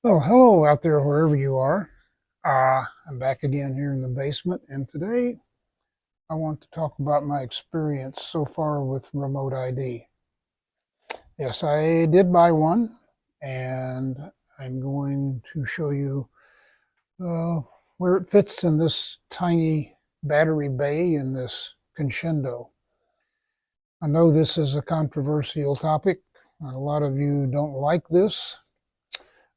Well, hello out there, wherever you are. I'm back again here in the basement, and today I want to talk about my experience so far with remote ID. Yes, I did buy one, and I'm going to show you uh, where it fits in this tiny battery bay in this Conscendo. I know this is a controversial topic. A lot of you don't like this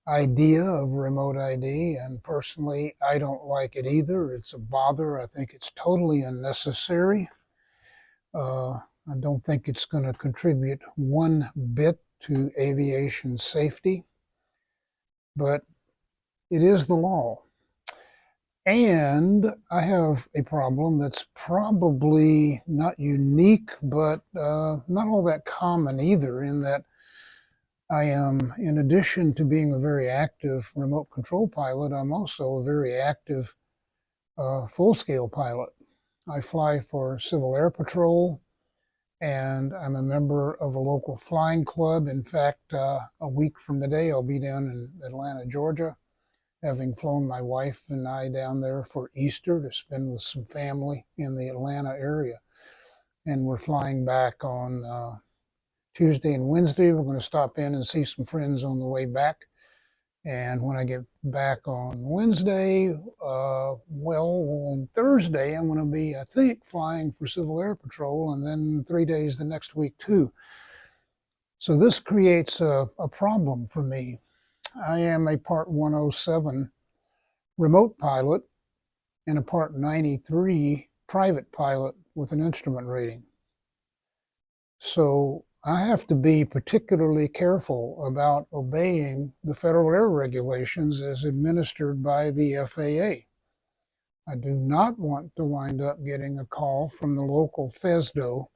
idea of remote ID, and personally, I don't like it either. It's a bother. I think it's totally unnecessary. Uh, I don't think it's going to contribute one bit to aviation safety, but it is the law. And I have a problem that's probably not unique, but not all that common either, in that I am, in addition to being a very active remote control pilot, I'm also a very active full-scale pilot. I fly for Civil Air Patrol, and I'm a member of a local flying club. In fact, a week from today, I'll be down in Atlanta, Georgia, having flown my wife and I down there for Easter to spend with some family in the Atlanta area. And we're flying back on Tuesday and Wednesday. We're going to stop in and see some friends on the way back. And when I get back on Wednesday, on Thursday, I'm going to be, I think, flying for Civil Air Patrol, and then 3 days the next week, too. So this creates a problem for me. I am a Part 107 remote pilot and a Part 93 private pilot with an instrument rating. So I have to be particularly careful about obeying the federal air regulations as administered by the FAA. I do not want to wind up getting a call from the local FESDO,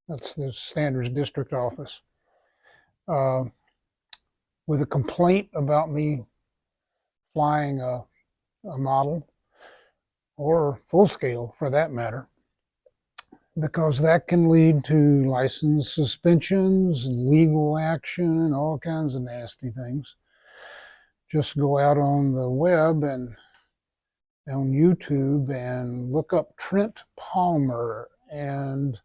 that's the Standards District Office, uh, with a complaint about me flying a model, or full scale for that matter, because that can lead to license suspensions, legal action, and all kinds of nasty things. Just go out on the web and on YouTube and look up Trent Palmer and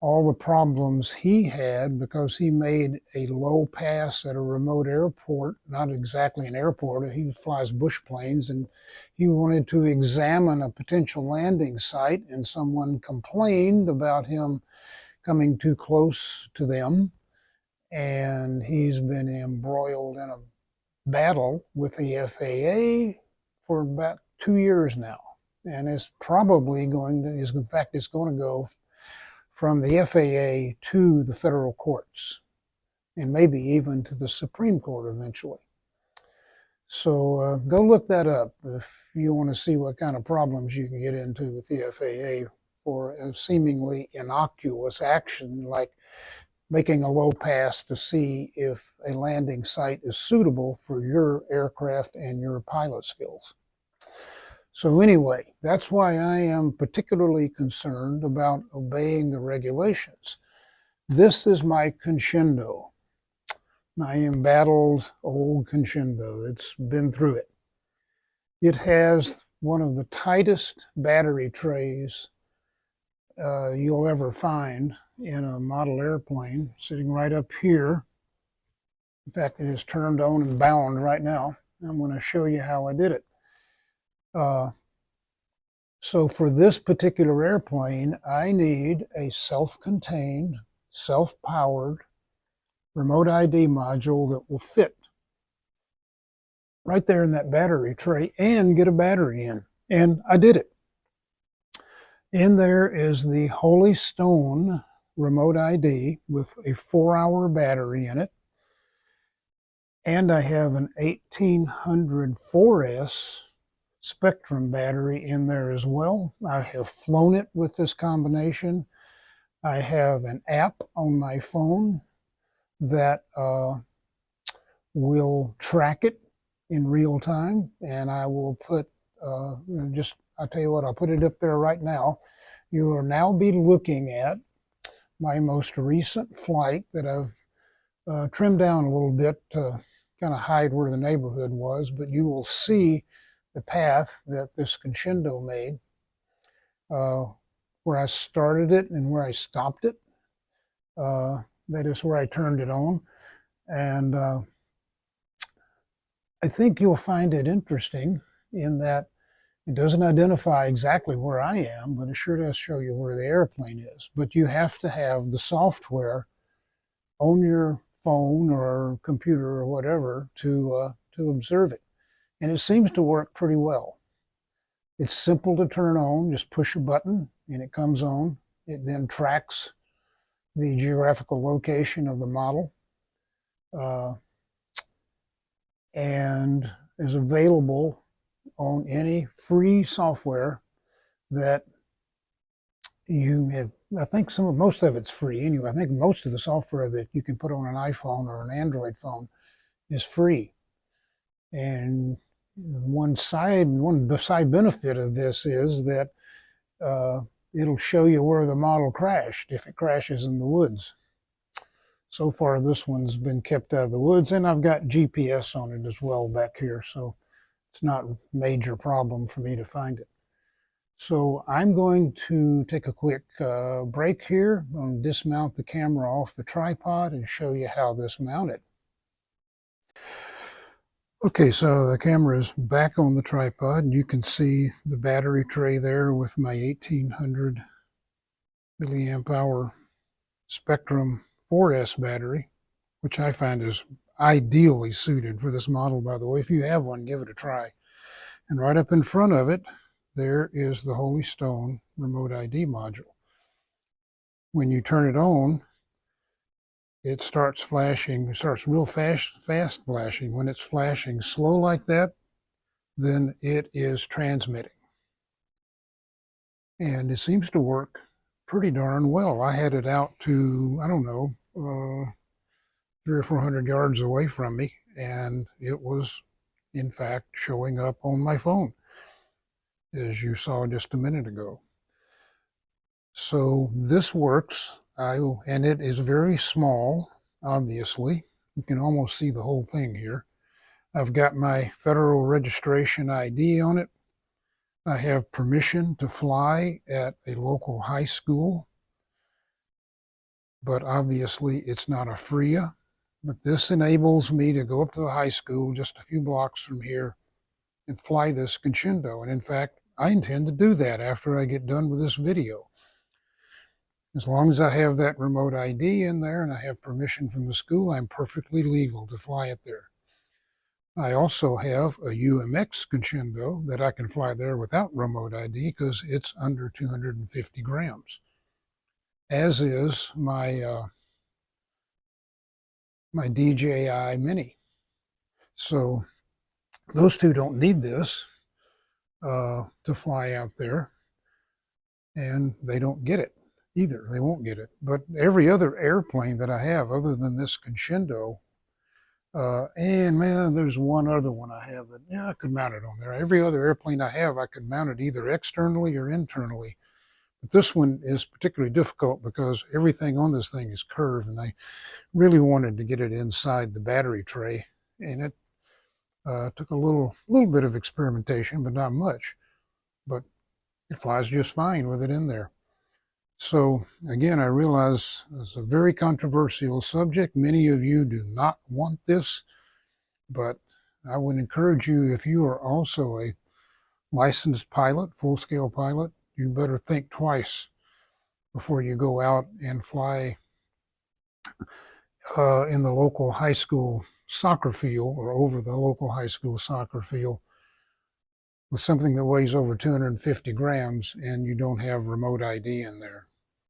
all the problems he had because he made a low pass at a remote airport, not exactly an airport, he flies bush planes, and he wanted to examine a potential landing site, and someone complained about him coming too close to them, and he's been embroiled in a battle with the FAA for about 2 years now. And it's probably going to, in fact, it's going to go from the FAA to the federal courts and maybe even to the Supreme Court eventually. So go look that up if you want to see what kind of problems you can get into with the FAA for a seemingly innocuous action like making a low pass to see if a landing site is suitable for your aircraft and your pilot skills. So anyway, that's why I am particularly concerned about obeying the regulations. This is my Conscendo, my embattled old Conscendo. It's been through it. It has one of the tightest battery trays you'll ever find in a model airplane, sitting right up here. In fact, it is turned on and bound right now. I'm going to show you how I did it. So for this particular airplane, I need a self-contained, self-powered remote ID module that will fit right there in that battery tray and get a battery in. And I did it. In there is the Holy Stone remote ID with a 4-hour battery in it. And I have an 1800 4S Spectrum battery in there as well. I have flown it with this combination. I have an app on my phone that will track it in real time, and I will put I'll tell you what, I'll put it up there right now. You will now be looking at my most recent flight that I've trimmed down a little bit to kind of hide where the neighborhood was, but you will see the path that this Conscendo made, uh, where I started it and where I stopped it. Uh, that is where I turned it on. And I think you'll find it interesting in that it doesn't identify exactly where I am, but it sure does show you where the airplane is. But you have to have the software on your phone or computer or whatever to observe it. And it seems to work pretty well. It's simple to turn on, just push a button and it comes on. It then tracks the geographical location of the model uh, and is available on any free software that you have. I think most of it's free anyway. I think most of the software that you can put on an iPhone or an Android phone is free. And one side benefit of this is that uh, it'll show you where the model crashed if it crashes in the woods. So far, this one's been kept out of the woods, and I've got GPS on it as well back here, so it's not a major problem for me to find it. So I'm going to take a quick break here. I'm going to dismount the camera off the tripod and show you how this mounted. Okay, so the camera is back on the tripod, and you can see the battery tray there with my 1800 milliamp hour Spectrum 4S battery, which I find is ideally suited for this model, by the way. If you have one, give it a try. And right up in front of it, there is the Holy Stone remote ID module. When you turn it on, it starts flashing. It starts real fast flashing. When it's flashing slow like that, then it is transmitting. And it seems to work pretty darn well. I had it out to, I don't know, 300 or 400 yards away from me, and it was, in fact, showing up on my phone, as you saw just a minute ago. So this works, and it is very small, obviously. You can almost see the whole thing here. I've got my federal registration ID on it. I have permission to fly at a local high school, but obviously it's not a FRIA. But this enables me to go up to the high school just a few blocks from here and fly this Conscendo. And in fact, I intend to do that after I get done with this video. As long as I have that remote ID in there and I have permission from the school, I'm perfectly legal to fly it there. I also have a UMX Conscendo that I can fly there without remote ID because it's under 250 grams, as is my my DJI Mini. So those two don't need this to fly out there, and they don't get it either. They won't get it. But every other airplane that I have, other than this Conscendo, and man, there's one other one I have that, yeah, I could mount it on there. Every other airplane I have, I could mount it either externally or internally. But this one is particularly difficult because everything on this thing is curved, and I really wanted to get it inside the battery tray, and it took a little bit of experimentation, but not much. But it flies just fine with it in there. So again, I realize it's a very controversial subject. Many of you do not want this, but I would encourage you, if you are also a licensed pilot, full-scale pilot, you better think twice before you go out and fly in the local high school soccer field or over the local high school soccer field with something that weighs over 250 grams and you don't have remote ID in there.